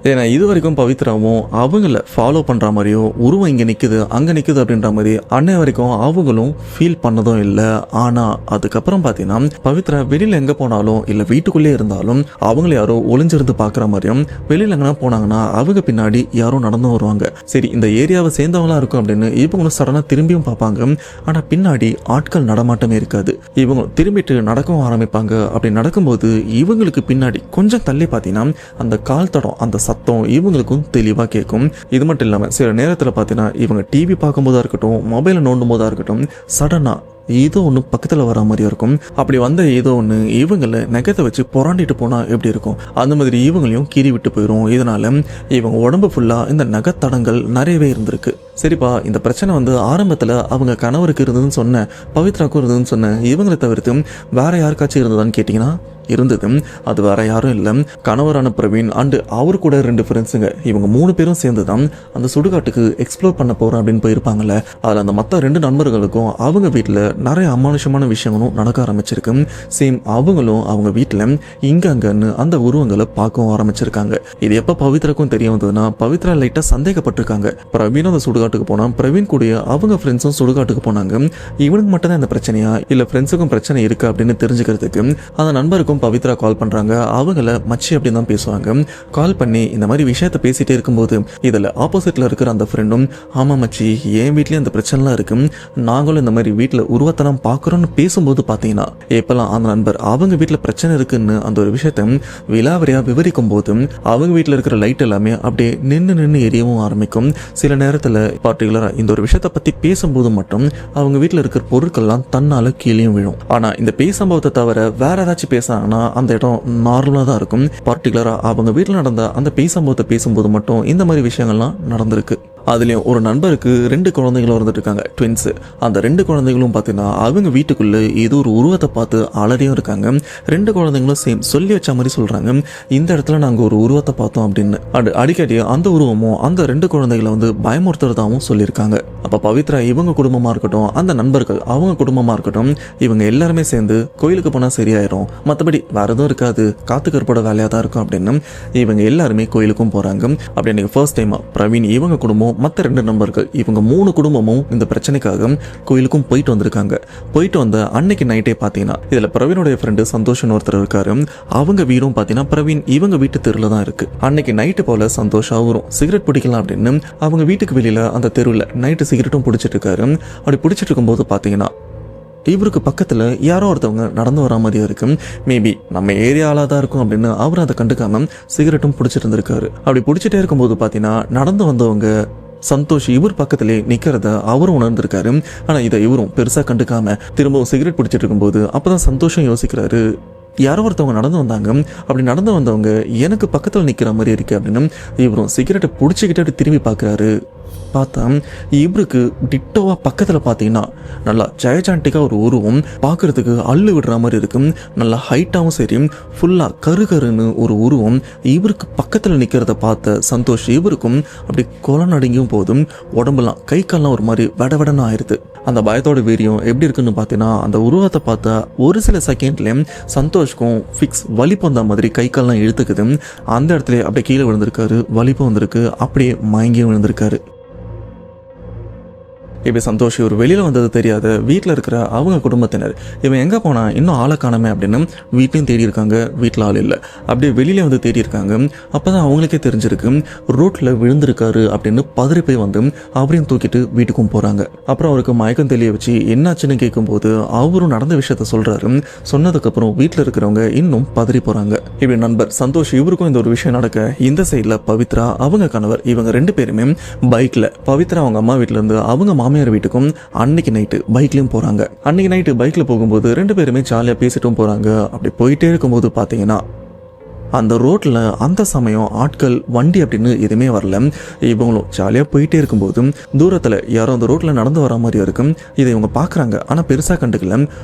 ஏன்னா இது வரைக்கும் பவித்ராவும் அவங்கள ஃபாலோ பண்ற மாதிரியோ உருவம் இங்க நிக்குது அங்க நிக்குது அப்படின்ற மாதிரி அன்னை வரைக்கும் அவங்களும் ஃபீல் பண்ணதும் இல்லை. ஆனா அதுக்கப்புறம் பாத்தீங்கன்னா பவித்ரா வெளியில எங்க போனாலும் இல்ல வீட்டுக்குள்ளே இருந்தாலும் அவங்கள யாரோ ஒளிஞ்சிருந்து பாக்குற மாதிரியும் வெளியில எங்கன்னா போனாங்கன்னா அவங்க பின்னாடி யாரும் நடந்து வருவாங்க. சரி இந்த ஏரியாவை சேர்ந்தவங்களா இருக்கும் அப்படின்னு இவங்களும் சடனா திரும்பியும் பார்ப்பாங்க. ஆனா பின்னாடி ஆட்கள் நடமாட்டமே இருக்காது. இவங்க திரும்பிட்டு நடக்கவும் ஆரம்பிப்பாங்க. அப்படி நடக்கும்போது இவங்களுக்கு பின்னாடி கொஞ்சம் தள்ளி பாத்தீங்கன்னா அந்த கால் தடம் அந்த சத்தம் இவங்களுக்கும் தெளிவா கேட்கும். இது மட்டும் இல்லாம சில நேரத்தில் பார்த்தீங்கன்னா இவங்க டிவி பார்க்கும்போதா இருக்கட்டும் மொபைலை நோண்டும் போதா இருக்கட்டும் சடனா ஏதோ ஒன்று பக்கத்தில் வர மாதிரியா இருக்கும். அப்படி வந்த ஏதோ ஒன்று இவங்களை நகத்தை வச்சு புறாண்டிட்டு போனா எப்படி இருக்கும் அந்த மாதிரி இவங்களையும் கீறி விட்டு போயிடும். இதனால இவங்க உடம்பு ஃபுல்லா இந்த நகத்தடங்கள் நிறையவே இருந்திருக்கு. சரிப்பா இந்த பிரச்சனை வந்து ஆரம்பத்தில் அவங்க கணவருக்கு இருந்ததுன்னு சொன்ன பவித்ராக்கும் இருந்ததுன்னு சொன்ன இவங்களை தவிர்த்து வேற யாருக்காச்சும் இருந்ததான்னு கேட்டிங்கன்னா இருந்தது. அது வேற யாரும் இல்லை, கணவரான பிரவீன் அண்டு அவர் கூட 2 ஃப்ரெண்ட்ஸுங்க. இவங்க 3 பேரும் சேர்ந்து தான் அந்த சுடுகாட்டுக்கு எக்ஸ்ப்ளோர் பண்ண போறோம் அப்படின்னு போயிருப்பாங்கல்ல. அதில் அந்த மற்ற 2 நண்பர்களுக்கும் அவங்க வீட்டில் நிறைய அமானுஷமான விஷயங்களும் நடக்க ஆரம்பிச்சிருக்கு. சேம் அவங்களும் அவங்க வீட்டில் இங்க அங்கன்னு அந்த உருவங்களை பார்க்கவும் ஆரம்பிச்சிருக்காங்க. இது எப்போ பவித்ராக்கும் தெரிய வந்ததுன்னா பவித்ரா லைட்டாக சந்தேகப்பட்டிருக்காங்க. பிரவீன் அந்த சுடுகாட்டுக்கு போனா பிரவீன் கூட அவங்க ஃப்ரெண்ட்ஸும் சுடுகாட்டுக்கு போனாங்க. இவனுக்கு மட்டும் தான் இந்த பிரச்சனையா இல்லை ஃப்ரெண்ட்ஸுக்கும் பிரச்சனை இருக்கு அப்படின்னு தெரிஞ்சுக்கிறதுக்கு அந்த நண்பருக்கும் பவித்ரா கால் பண்றாங்க. அவங்கள மச்சி அப்படின்னு தான் பேசுவாங்க. கால் பண்ணி இந்த மாதிரி விஷயத்த பேசிட்டே இருக்கும்போது இதுல ஆப்போசிட்ல இருக்கிற அந்த ஃப்ரெண்டும் ஆமா மச்சி என் வீட்லயும் அந்த பிரச்சனைலாம் இருக்கு, நாங்களும் இந்த மாதிரி வீட்டுல உருவத்தெல்லாம் பாக்குறோம்னு பேசும்போது பாத்தீங்கன்னா இப்பெல்லாம் அந்த நண்பர் அவங்க வீட்டுல பிரச்சனை இருக்குன்னு அந்த ஒரு விஷயத்த விலாவரியா விவரிக்கும் போது அவங்க வீட்டுல இருக்கிற லைட் எல்லாமே அப்படியே நின்று எரியவும் ஆரம்பிக்கும். சில நேரத்துல பார்ட்டிகுலரா இந்த ஒரு விஷயத்த பத்தி பேசும்போது மட்டும் அவங்க வீட்டுல இருக்கிற பொருட்கள்லாம் தன்னால கீழேயும் விழும். ஆனா இந்த பேய் சம்பவத்தை தவிர வேற ஏதாச்சும் பேச அந்த இடம் நார்மலா தான் இருக்கும். பர்டிகுலரா அவங்க வீட்டில் நடந்த அந்த பேய் சம்பவத்தை பேசும்போது மட்டும் இந்த மாதிரி விஷயங்கள்லாம் நடந்திருக்கு. அதுலேயும் ஒரு நண்பருக்கு 2 குழந்தைகளும் இருந்துட்டு இருக்காங்க, ட்வின்ஸ். அந்த 2 குழந்தைகளும் பார்த்தீங்கன்னா அவங்க வீட்டுக்குள்ள ஏதோ ஒரு உருவத்தை பார்த்து அலறியும் இருக்காங்க. 2 குழந்தைங்களும் சேம் சொல்லி வச்ச மாதிரி சொல்றாங்க, இந்த இடத்துல நாங்கள் ஒரு உருவத்தை பார்த்தோம் அப்படின்னு. அண்ட் அடிக்கடி அந்த உருவமும் அந்த 2 குழந்தைகளை வந்து பயமுறுத்துறதாகவும் சொல்லியிருக்காங்க. அப்போ பவித்ரா இவங்க குடும்பமா இருக்கட்டும் அந்த நண்பர்கள் அவங்க குடும்பமா இருக்கட்டும் இவங்க எல்லாருமே சேர்ந்து கோயிலுக்கு போனால் சரியாயிரும், மற்றபடி வேற எதுவும் இருக்காது, காத்து கருப்போட வேலையாக தான் இருக்கும் அப்படின்னு இவங்க எல்லாருமே கோயிலுக்கும் போறாங்க. அப்படி எனக்கு ஃபர்ஸ்ட் டைமா பிரவீன் இவங்க குடும்பம் மற்ற 2 நண்பர்கள் இவங்க 3 குடும்பமும் இந்த பிரச்சனைக்காக கோயிலுக்கும் போயிட்டு வந்திருக்காங்க. போயிட்டு வந்த அன்னைக்கு நைட்டே பார்த்தீங்கன்னா இதில் பிரவீனுடைய ஃப்ரெண்டு சந்தோஷன் ஒருத்தர் இருக்காரு. அவங்க வீடும் பார்த்தீங்கன்னா பிரவீன் இவங்க வீட்டு தெருவில் தான் இருக்கு. அன்னைக்கு நைட்டு போல சந்தோஷ் அவரும் சிகரெட் பிடிக்கலாம் அப்படின்னு அவங்க வீட்டுக்கு வெளியில அந்த தெருவில் நைட்டு சிகரெட்டும் பிடிச்சிட்டு இருக்காரு. அப்படி பிடிச்சிட்டு இருக்கும்போது பார்த்தீங்கன்னா இவருக்கு பக்கத்தில் யாரோ ஒருத்தவங்க நடந்து வர மாதிரியா இருக்கு. மேபி நம்ம ஏரியாவில் தான் இருக்கும் அப்படின்னு அவர் அதை கண்டுக்காம சிகரெட்டும் பிடிச்சிட்டு இருந்திருக்காரு. அப்படி பிடிச்சிட்டே இருக்கும்போது பார்த்தீங்கன்னா நடந்து வந்தவங்க சந்தோஷ் இவர் பக்கத்திலே நிக்கிறத அவரும் உணர்ந்திருக்காரு. ஆனா இதை இவரும் பெருசா கண்டுக்காம திரும்பவும் சிகரெட் பிடிச்சிட்டு இருக்கும்போது அப்பதான் சந்தோஷம் யோசிக்கிறாரு, யாரோ ஒருத்தவங்க நடந்து வந்தாங்க, அப்படி நடந்து வந்தவங்க எனக்கு பக்கத்தில் நிற்கிற மாதிரி இருக்கு அப்படின்னு இவரும் சிகரெட்டை பிடிச்சிக்கிட்டு திரும்பி பார்க்குறாரு. பார்த்தா இவருக்கு டிட்டோவா பக்கத்தில் பார்த்தீங்கன்னா நல்லா ஜெயஜாண்டிக்காக ஒரு உருவம் பார்க்கறதுக்கு அள்ளு விடுற மாதிரி இருக்கு. நல்லா ஹைட்டாகவும் சரி ஃபுல்லாக கருகருன்னு ஒரு உருவம் இவருக்கு பக்கத்தில் நிற்கிறத பார்த்த சந்தோஷ் இவருக்கும் அப்படி கொலை நடுங்கியும் போதும் உடம்புலாம் கை கால்லாம் ஒரு மாதிரி வடவடன்னு ஆயிடுது. அந்த பயத்தோட வீரியம் எப்படி இருக்குன்னு பார்த்தீங்கன்னா அந்த உருவத்தை பார்த்தா ஒரு சில செகண்ட்லேயும் சந்தோஷ்க்கும் ஃபிக்ஸ் வலிப்பு வந்த மாதிரி கை கால்லாம் இழுத்துக்குது. அந்த இடத்துல அப்படியே கீழே விழுந்திருக்காரு, வலிப்பு வந்திருக்கு, அப்படியே மயங்கியும் விழுந்திருக்காரு. இப்படி சந்தோஷ் இவர் வெளியில் வந்தது தெரியாத வீட்டில் இருக்கிற அவங்க குடும்பத்தினர் இவன் எங்கே போனா இன்னும் ஆளை காணமே அப்படின்னு வீட்லையும் தேடி இருக்காங்க. வீட்டில் ஆள் இல்லை, அப்படியே வெளியில வந்து தேடி இருக்காங்க. அப்போதான் அவங்களுக்கே தெரிஞ்சிருக்கு ரோட்டில் விழுந்திருக்காரு அப்படின்னு பதறி போய் வந்து அவரையும் தூக்கிட்டு வீட்டுக்கும் போகிறாங்க. அப்புறம் அவருக்கு மயக்கம் தெளிய வச்சு என்னாச்சுன்னு கேட்கும்போது அவரும் நடந்த விஷயத்த சொல்கிறாரு. சொன்னதுக்கப்புறம் வீட்டில் இருக்கிறவங்க இன்னும் பதறி போகிறாங்க. இப்படி நண்பர் சந்தோஷ் இவருக்கும் இந்த ஒரு விஷயம் நடக்க இந்த சைடில் பவித்ரா அவங்க கணவர் இவங்க 2 பேருமே பைக்கில் பவித்ரா அவங்க அம்மா வீட்டிலேருந்து அவங்க மாமியார் வீட்டுக்கும் அன்னைக்கு நைட்டு பைக்லயும் போறாங்க. அன்னைக்கு நைட்டு பைக்ல போகும்போது 2 பேருமே ஜாலியா பேசிட்டும் போறாங்க. அப்படி போயிட்டே இருக்கும்போது பாத்தீங்கன்னா அந்த ரோட்டில் அந்த சமயம் ஆட்கள் வண்டி அப்படின்னு எதுவுமே வரல. இவங்களும் ஜாலியாக போயிட்டே இருக்கும்போது தூரத்தில் யாரோ அந்த ரோட்டில் நடந்து வர மாதிரி இருக்கும். இதை இவங்க பார்க்குறாங்க, ஆனால் பெருசாக கண்டுக்கல.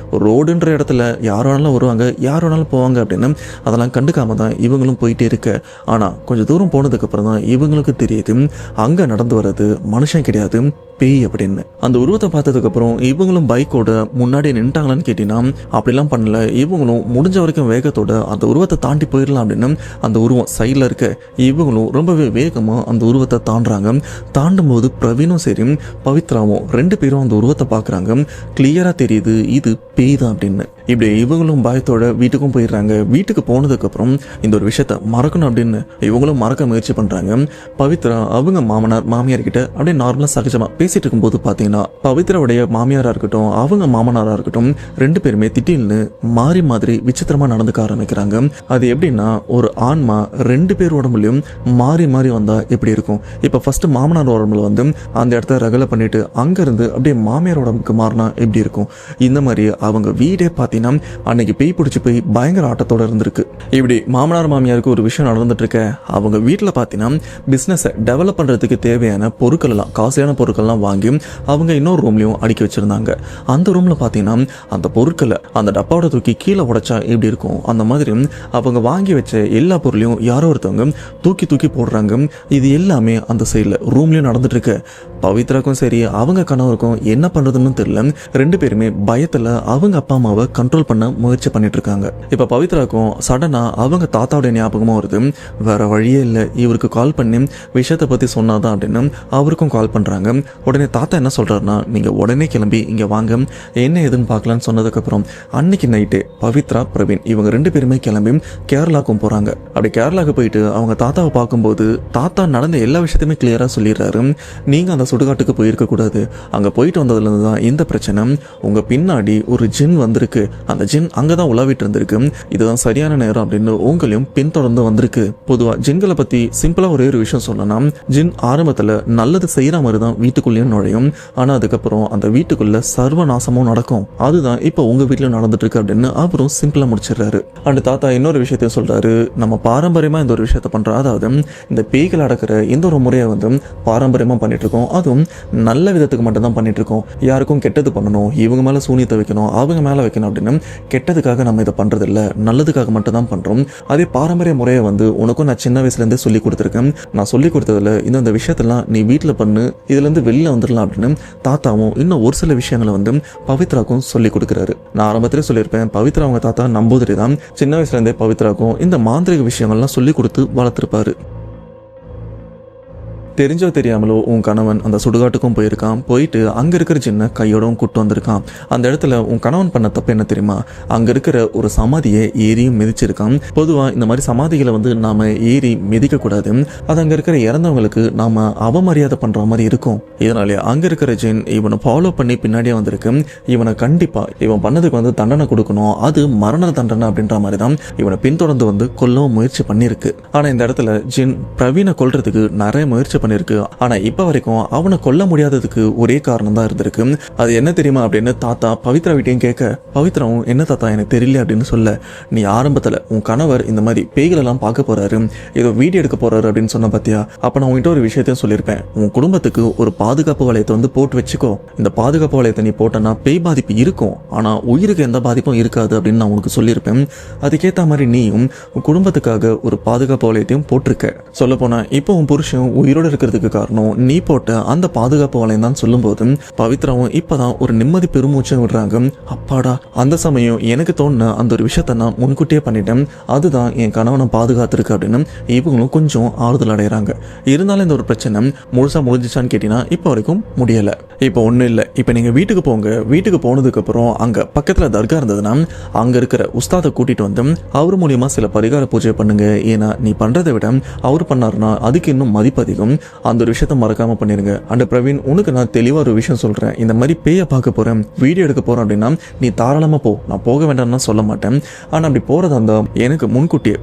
ரோடுன்ற இடத்துல யார் வேணாலும் வருவாங்க, யார் வேணாலும் போவாங்க அப்படின்னு அதெல்லாம் கண்டுக்காம தான் இவங்களும் போயிட்டே இருக்க. ஆனால் கொஞ்சம் தூரம் போனதுக்கப்புறம் தான் இவங்களுக்கு தெரியுது அங்கே நடந்து வர்றது மனுஷன் கிடையாது, பேய் அப்படின்னு. அந்த உருவத்தை பார்த்ததுக்கப்புறம் இவங்களும் பைக்கோட முன்னாடி நின்ட்டாங்களான்னு கேட்டீங்கன்னா அப்படிலாம் பண்ணல. இவங்களும் முடிஞ்ச வரைக்கும் வேகத்தோட அந்த உருவத்தை தாண்டி போயிடலாம் அப்படின்னு அந்த உருவம் சைடில் இருக்க இவங்களும் ரொம்பவே வேகமாக அந்த உருவத்தை தாண்டுறாங்க. தாண்டும் போது பிரவீனும் சரி பவித்ராவும் 2 பேரும் அந்த உருவத்தை பார்க்குறாங்க. கிளியராக தெரியுது இது பேய் தான் அப்படின்னு. இப்படி இவங்களும் பயத்தோட வீட்டுக்கும் போயிடுறாங்க. வீட்டுக்கு போனதுக்கப்புறம் இந்த ஒரு விஷயத்த மறக்கணும் அப்படின்னு இவங்களும் மறக்க முயற்சி பண்ணுறாங்க. பவித்ரா அவங்க மாமனார் மாமியார் கிட்ட அப்படியே நார்மலாக சகஜமாக பேசிட்டு இருக்கும்போது பார்த்தீங்கன்னா பவித்ராவுடைய மாமியாராக இருக்கட்டும் அவங்க மாமனாராக இருக்கட்டும் 2 பேருமே திடீர்னு மாறி மாதிரி விசித்திரமாக நடந்துக்க ஆரம்பிக்கிறாங்க. அது எப்படின்னா ஒரு ஆன்மா 2 பேர் உடம்புலையும் மாறி மாறி வந்தால் எப்படி இருக்கும். இப்போ ஃபர்ஸ்ட் மாமனார் உடம்புல வந்து அந்த இடத்த ரகலை பண்ணிட்டு அங்கேருந்து அப்படியே மாமியார் உடம்புக்கு மாறினா எப்படி இருக்கும். இந்த மாதிரி அவங்க வீடே பார்த்தீங்கன்னா அன்னைக்கு பேய் பிடிச்சி போய் பயங்கர ஆட்டத்தோட இருந்திருக்கு. இப்படி மாமனார் மாமியாருக்கு ஒரு விஷயம் நடந்துட்டு இருக்க அவங்க வீட்டில் பார்த்தீங்கன்னா பிஸ்னஸை டெவலப் பண்ணுறதுக்கு தேவையான பொருட்கள் எல்லாம் காஸ்ட்லியான பொருட்கள்லாம் வாங்கி அவங்க இன்னொரு ரூம்லையும் அடுக்கி வச்சிருந்தாங்க. அந்த ரூமில் பார்த்தீங்கன்னா அந்த பொருட்களை அந்த டப்பாவோட தூக்கி கீழே உடைச்சா எப்படி இருக்கும் அந்த மாதிரி அவங்க வாங்கி வச்ச எல்லா பொருளையும் யாரோ ஒருத்தவங்க தூக்கி தூக்கி போடுறாங்க. இது எல்லாமே அந்த சைடில் ரூம்லையும் நடந்துட்டு இருக்கு. பவித்ராக்கும் சரி அவங்க கணவருக்கும் என்ன பண்ணுறதுன்னு தெரியல. 2 பேருமே பயத்தில் அவங்க அப்பா அம்மாவை கண்ட்ரோல் பண்ண முயற்சி பண்ணிட்டு இருக்காங்க. இப்போ பவித்ராக்கும் சடனாக அவங்க தாத்தாவுடைய ஞாபகமாக வருது. வேற வழியே இல்லை, இவருக்கு கால் பண்ணி விஷயத்தை பற்றி சொன்னாதான் அப்படின்னு அவருக்கும் கால் பண்ணுறாங்க. உடனே தாத்தா என்ன சொல்கிறாருன்னா நீங்கள் உடனே கிளம்பி இங்கே வாங்க என்ன ஏதுன்னு பார்க்கலான்னு சொன்னதுக்கப்புறம் அன்னைக்கு நைட்டு பவித்ரா பிரவீன் இவங்க 2 பேருமே கிளம்பி கேரளாவுக்கும் போகிறாங்க. அப்படி கேரளாவுக்கு போயிட்டு அவங்க தாத்தாவை பார்க்கும்போது தாத்தா நடந்த எல்லா விஷயத்தையுமே கிளியராக சொல்லிடுறாரு. நீங்கள் அந்த சுடுகாட்டுக்கு போயிருக்கக்கூடாது, அங்கே போயிட்டு வந்ததுலேருந்து தான் இந்த பிரச்சனை. உங்கள் பின்னாடி ஒரு ஜின் வந்திருக்கு, அந்த ஜின் அங்கே தான் உலாவிட்டு இருந்திருக்கு, இதுதான் சரியான நேரம் அப்படின்னு உங்களையும் பின்தொடர்ந்து வந்திருக்கு. பொதுவாக ஜின்களை பற்றி சிம்பிளாக ஒரே ஒரு விஷயம் சொல்லணும். ஜின் ஆரம்பத்தில் நல்லது செய்கிற மாதிரி தான் வீட்டுக்குள்ளேயும் நுழையும், ஆனால் அதுக்கப்புறம் அந்த வீட்டுக்குள்ள சர்வநாசமும் நடக்கும். அதுதான் இப்போ உங்கள் வீட்டில் நடந்துட்டு இருக்கு அப்படின்னு அவரும் சிம்பிளாக முடிச்சிடுறாரு. அந்த தாத்தா இன்னொரு விஷயத்தையும் சொல்கிறாரு, நம்ம பாரம்பரியமாக இந்த ஒரு விஷயத்தை பண்ணுறோம், அதாவது இந்த பேய்கள் அடக்கிற இந்த ஒரு முறையை வந்து பாரம்பரியமாக பண்ணிட்டு இருக்கோம். அதுவும் நல்ல விதத்துக்கு மட்டும் தான் பண்ணிட்டு இருக்கோம். யாருக்கும் கெட்டது பண்ணணும், இவங்க மேலே சூனியத்தை வைக்கணும், அவங்க மேலே வைக்கணும் அப்படின்னு கெட்டதுக்காக நம்ம இதை பண்ணுறது இல்லை, நல்லதுக்காக மட்டும் தான் பண்ணுறோம். அதே பாரம்பரிய முறையை வந்து உனக்கும் நான் சின்ன வயசுலேருந்தே சொல்லி கொடுத்துருக்கேன். நான் சொல்லி கொடுத்ததில் இந்த விஷயத்தெல்லாம் நீ வீட்டில் பண்ணு, இதுலேருந்து வெளியில் வந்துடலாம் அப்படின்னு தாத்தாவும் இன்னும் ஒரு சில விஷயங்களை வந்து பவித்ராக்கும் சொல்லி கொடுக்குறாரு. நான் ஆரம்பத்திலே சொல்லியிருப்பேன், பவித்ரா அவங்க தாத்தா நம்பூதிரி தான். சின்ன வயசுலேருந்தே பவித்ராக்கும் இந்த மாந்திரிக விஷயங்கள்லாம் சொல்லி கொடுத்து வளர்த்துருப்பாரு. தெரிஞ்சோ தெரியாமலோ உன் கணவன் அந்த சுடுகாட்டுக்கும் போயிருக்கான். போயிட்டு அங்கே இருக்கிற ஜின்னை கையோடவும் கூட்டு வந்திருக்கான். அந்த இடத்துல உன் கணவன் பண்ண தப்பு என்ன தெரியுமா? அங்கே இருக்கிற ஒரு சமாதியை ஏறியும் மிதிச்சிருக்கான். பொதுவாக இந்த மாதிரி சமாதிகளை வந்து நாம் ஏறி மிதிக்கக்கூடாது. அது அங்கே இருக்கிற இறந்தவங்களுக்கு நாம் அவமரியாதை பண்ணுற மாதிரி இருக்கும். இதனாலே அங்கே இருக்கிற ஜின் இவனை ஃபாலோ பண்ணி பின்னாடியே வந்திருக்கு. இவனை கண்டிப்பாக இவன் பண்ணதுக்கு வந்து தண்டனை கொடுக்கணும், அது மரண தண்டனை அப்படின்ற மாதிரி தான் இவனை பின்தொடர்ந்து வந்து கொல்லவும் முயற்சி பண்ணியிருக்கு. ஆனால் இந்த இடத்துல ஜின் பிரவீனை கொல்றதுக்கு நிறைய முயற்சி பண்ணியிருக்கு. ஆனால் இப்போ வரைக்கும் அவனை கொல்ல முடியாததுக்கு ஒரே காரணம் தான் இருந்திருக்கு. அது என்ன தெரியுமா அப்படின்னு தாத்தா பவித்ரா வீட்டையும் கேட்க, பவித்ராவும் என்ன தாத்தா எனக்கு தெரியல அப்படின்னு சொல்ல, நீ ஆரம்பத்தில் உன் கணவர் இந்த மாதிரி பேய்களெல்லாம் பார்க்க போறாரு, ஏதோ வீடியோ எடுக்க போறாரு அப்படின்னு சொன்ன பார்த்தியா? அப்போ நான் உன்கிட்ட ஒரு விஷயத்தையும் சொல்லியிருப்பேன். உன் குடும்பத்துக்கு ஒரு பாதுகாப்பு வளையத்தை வந்து போட்டு வச்சுக்கோ. இந்த பாதுகாப்பு வளையத்தை நீ போட்டனா பேய் பாதிப்பு இருக்கும், ஆனால் உயிருக்கு எந்த பாதிப்பும் இருக்காது அப்படின்னு நான் உனக்கு சொல்லியிருப்பேன். அதுக்கேற்ற மாதிரி நீயும் உன் குடும்பத்துக்காக ஒரு பாதுகாப்பு வளையத்தையும் போட்டிருக்க. சொல்லப்போனா இப்போ உன் புருஷன் உயிரோடு இருக்கிறதுக்கு காரணம் நீ போட்ட அந்த பாதுகாப்பு வளையம் தான் சொல்லும்போது பவித்ராவும் இப்பதான் ஒரு நிம்மதி பெருமூச்சை விடுறாங்க. அப்பாடா, அந்த சமயம் எனக்கு தோணுன அந்த ஒரு விஷயத்த நான் முன்கூட்டியே பண்ணிட்டேன், அதுதான் என் கணவனை பாதுகாத்திருக்கு அப்படின்னு இவங்களும் கொஞ்சம் ஆறுதல் அடைகிறாங்க. இருந்தாலும் இந்த ஒரு பிரச்சனை முழுசா முடிஞ்சிச்சான்னு கேட்டீங்கன்னா இப்போ வரைக்கும் முடியல. இப்போ ஒன்றும் இல்லை, இப்போ நீங்கள் வீட்டுக்கு போங்க. வீட்டுக்கு போனதுக்கு அப்புறம் அங்கே பக்கத்தில் தர்கா இருந்ததுன்னா அங்கே இருக்கிற உஸ்தாதை கூட்டிட்டு வந்து அவர் மூலியமா சில பரிகார பூஜை பண்ணுங்க. ஏன்னா நீ பண்றதை விட அவர் பண்ணாருன்னா அதுக்கு இன்னும் மதிப்பு அதிகம். அந்த ஒரு விஷயத்த மறக்காம பண்ணிருங்க. அண்ட் பிரவீன், உனக்கு நான் தெளிவா ஒரு விஷயம் சொல்றேன். இந்த மாதிரி பேய பார்க்க போறேன், வீடியோ எடுக்க போறேன் அப்படின்னா நீ தாராளமா போ, நான் போக வேண்டாம்னு சொல்ல மாட்டேன். ஆனா அப்படி போறதா இருந்தா எனக்கு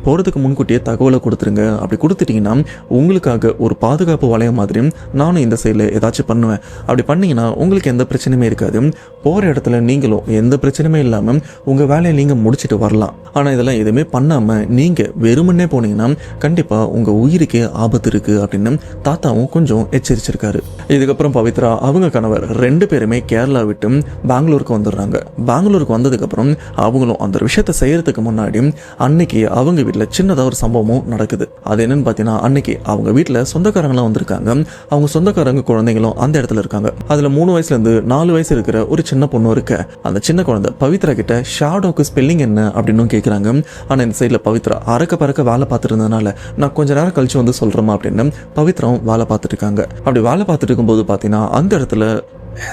போறதுக்கு முன்கூட்டியே தகவலை கொடுத்துருங்க. அப்படி கொடுத்துட்டீங்கன்னா உங்களுக்காக ஒரு பாதுகாப்பு வளையம் மாதிரி நானும் இந்த சைடில் ஏதாச்சும் பண்ணுவேன். அப்படி பண்ணீங்கன்னா உங்களுக்கு எந்த பிரச்சனையுமே இருக்காது. போற இடத்துல நீங்களும் எந்த பிரச்சனையுமே இல்லாம உங்க வேலையை நீங்க முடிச்சுட்டு வரலாம். ஆனா இதெல்லாம் எதுவுமே பண்ணாம நீங்க வெறுமனே போனீங்கன்னா கண்டிப்பா உங்க உயிருக்கே ஆபத்து இருக்கு அப்படின்னு தாத்தாவும் கொஞ்சம் எச்சரிச்சிருக்காரு. இதுக்கப்புறம் பவித்ரா அவங்க கணவர் 2 பேருமே கேரளா விட்டு பெங்களூருக்கு வந்துடுறாங்க. பெங்களூருக்கு வந்ததுக்கு அப்புறம் அவங்களும் அந்த விஷயத்தை செய்யறதுக்கு முன்னாடி அன்னைக்கு அவங்க வீட்டுல சின்னதா ஒரு சம்பவமும் நடக்குது. அது என்னன்னு பாத்தீங்கன்னா, அன்னைக்கு அவங்க வீட்டுல சொந்தக்காரங்களாம் வந்திருக்காங்க. அவங்க சொந்தக்காரங்க குழந்தைங்களும் அந்த இடத்துல இருக்காங்க. அதுல 3 வயசுல இருந்து 4 வயசு இருக்கிற ஒரு சின்ன பொண்ணு இருக்க. அந்த சின்ன குழந்தை பவித்ரா கிட்ட ஷாடோக்கு ஸ்பெல்லிங் என்ன அப்படின்னு கேட்குறாங்க. ஆனால் இந்த சைடில் பவித்ரா அறக்க பறக்க வேலை பார்த்துட்டு இருந்ததுனால நான் கொஞ்ச நேரம் கழிச்சு வந்து சொல்கிறேமா அப்படின்னு பவித்ராவும் வேலை பார்த்துட்டு இருக்காங்க. அப்படி வேலை பார்த்துட்டு இருக்கும்போது பார்த்தீங்கன்னா அந்த இடத்துல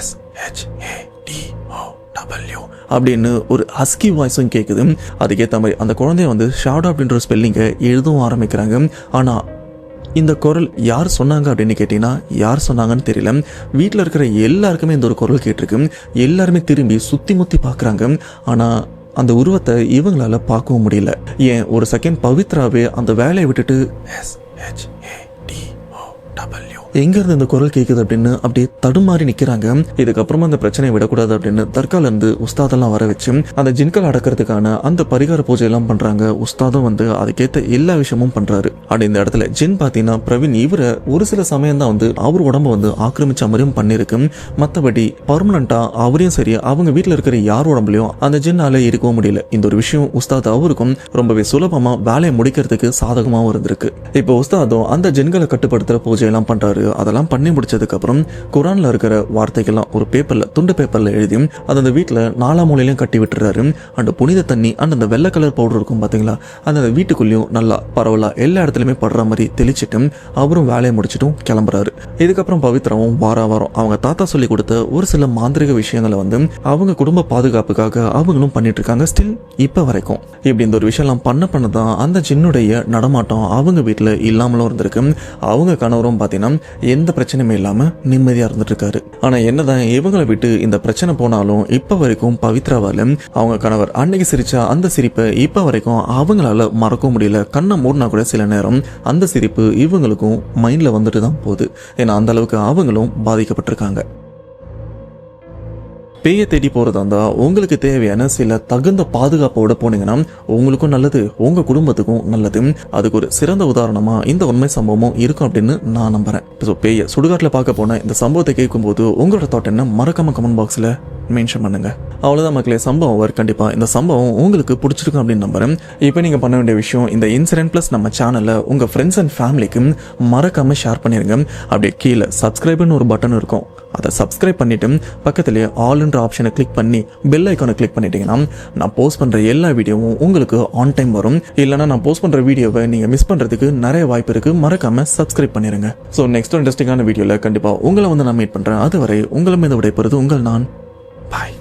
SHADOW அப்படின்னு ஒரு ஹஸ்கி வாய்ஸும் கேட்குது. அதுக்கேற்ற மாதிரி அந்த குழந்தைய வந்து ஷாடோ அப்படின்ற ஒரு ஸ்பெல்லிங்கை எழுதவும் ஆரம்பிக்கிறாங்க. ஆனால் இந்த குரல் யார் சொன்னாங்க அப்படின்னு கேட்டீங்கன்னா யார் சொன்னாங்கன்னு தெரியல. வீட்டில் இருக்கிற எல்லாருக்குமே இந்த ஒரு குரல் கேட்டிருக்கு. எல்லாருமே திரும்பி சுற்றி முற்றி பார்க்குறாங்க. ஆனால் அந்த உருவத்தை இவங்களால பார்க்கவும் முடியல. ஏன் ஒரு செகண்ட் பவித்ராவே அந்த வேலையை விட்டுட்டு எங்க இருந்து இந்த குரல் கேட்குது அப்படின்னு அப்படியே தடுமாறி நிக்கிறாங்க. இதுக்கப்புறமா அந்த பிரச்சனையை விடக்கூடாது அப்படின்னு தர்கால இருந்து உஸ்தாதெல்லாம் வர வச்சு அந்த ஜின்கள் அடக்கிறதுக்கான அந்த பரிகார பூஜை எல்லாம் பண்றாங்க. உஸ்தாதும் வந்து அதுக்கேற்ற எல்லா விஷயமும் பண்றாரு. அப்படி இந்த இடத்துல ஜின் பாத்தீங்கன்னா பிரவீன் இவரை ஒரு சில சமயம் தான் வந்து அவர் உடம்ப வந்து ஆக்கிரமிச்ச மாதிரியும் பண்ணிருக்கு. மற்றபடி பர்மனண்டா அவரையும் சரி அவங்க வீட்டில் இருக்கிற யார் உடம்புலையும் அந்த ஜின்னால இருக்கவும் முடியல. இந்த ஒரு விஷயம் உஸ்தாத் அவருக்கும் ரொம்பவே சுலபமா வேலையை முடிக்கிறதுக்கு சாதகமாகவும் இருந்திருக்கு. இப்போ உஸ்தாதும் அந்த ஜின்களை கட்டுப்படுத்துற பூஜை எல்லாம் பண்றாரு. அதெல்லாம் பண்ணி முடிச்சதுக்கு அப்புறம் குரான்ல இருக்கிற வார்த்தைகள்லாம் ஒரு பேப்பர்ல துண்டு பேப்பர்ல எழுதி அது அந்த வீட்டுல 4 மூலையிலையும் கட்டி விட்டுறாரு. அந்த புனித தண்ணி அந்த வெள்ளை கலர் பவுடர் இருக்கும் பாத்தீங்களா, அந்த வீட்டுக்குள்ளேயும் நல்லா பரவலா எல்லா இடத்துலயுமே படுற மாதிரி தெளிச்சிட்டு அவரும் வேலையை முடிச்சிட்டும் கிளம்புறாரு. இதுக்கப்புறம் பவித்ராவும் வாரம் அவங்க தாத்தா சொல்லி கொடுத்த ஒரு சில மாந்திரிக விஷயங்களை வந்து அவங்க குடும்ப பாதுகாப்புக்காக அவங்களும் பண்ணிட்டு இருக்காங்க. ஸ்டில் இப்ப வரைக்கும் இப்படி இந்த ஒரு விஷயம்லாம் பண்ணதான் அந்த ஜின்னுடைய நடமாட்டம் அவங்க வீட்டுல இல்லாமலும் இருந்திருக்கு. அவங்க கணவரும் பாத்தீங்கன்னா எந்த பிரச்சனையுமே இல்லாம நிம்மதியா இருந்துட்டு இருக்காரு. ஆனா என்னதான் இவங்களை விட்டு இந்த பிரச்சனை போனாலும் இப்ப வரைக்கும் பவித்ராவால அவங்க கணவர் அன்னைக்கு சிரிச்ச அந்த சிரிப்பை இப்ப வரைக்கும் அவங்களால மறக்க முடியல. கண்ணை மூடினா கூட சில நேரம் அந்த சிரிப்பு இவங்களுக்கும் மைண்ட்ல வந்துட்டு தான் போகுது. ஏன்னா அந்த அளவுக்கு அவங்களும் பாதிக்கப்பட்டிருக்காங்க. பேயை தேடி போறதா இருந்தா உங்களுக்கு தேவையான சில தகுந்த பாதுகாப்போட போனீங்கன்னா உங்களுக்கும் நல்லது, உங்க குடும்பத்துக்கும் நல்லது. அதுக்கு ஒரு சிறந்த உதாரணமா இந்த உண்மை சம்பவமும் இருக்கும் அப்படின்னு நான் நம்புறேன். ஸோ பேயை சுடுகாட்டில் பார்க்க போன இந்த சம்பவத்தை கேட்கும்போது உங்களோட தாட் என்ன மறக்காம கமெண்ட் பாக்ஸ்ல மென்ஷன் பண்ணுங்கள். அவ்வளோதான் மக்களே, சம்பவம் ஓவர். கண்டிப்பாக இந்த சம்பவம் உங்களுக்கு பிடிச்சிருக்கும் அப்படின்னு நம்புறேன். இப்போ நீங்கள் பண்ண வேண்டிய விஷயம், இந்த இன்சிடென்ட் ப்ளஸ் நம்ம சேனலில் உங்கள் ஃப்ரெண்ட்ஸ் அண்ட் ஃபேமிலிக்கு மறக்காமல் ஷேர் பண்ணிடுங்க. அப்படியே கீழே சப்ஸ்கிரைப்னு ஒரு பட்டன் இருக்கும், அதை சப்ஸ்கிரைப் பண்ணிவிட்டு பக்கத்துலேயே ஆல்ன்ற ஆப்ஷனை கிளிக் பண்ணி பெல் ஐக்கானை கிளிக் பண்ணிட்டீங்கன்னா நான் போஸ்ட் பண்ணுற எல்லா வீடியோவும் உங்களுக்கு ஆன் டைம் வரும். இல்லைனா நான் போஸ்ட் பண்ணுற வீடியோவை நீங்கள் மிஸ் பண்ணுறதுக்கு நிறைய வாய்ப்பு இருக்குது. மறக்காமல் சப்ஸ்கிரைப் பண்ணிடுங்க. ஸோ நெக்ஸ்ட் இன்ட்ரெஸ்டிங்கான வீடியோவில் கண்டிப்பாக உங்களை வந்து நான் மீட் பண்ணுறேன். அதுவரை உங்களை மீது விடைபெறுவது உங்கள் நான். பாய்.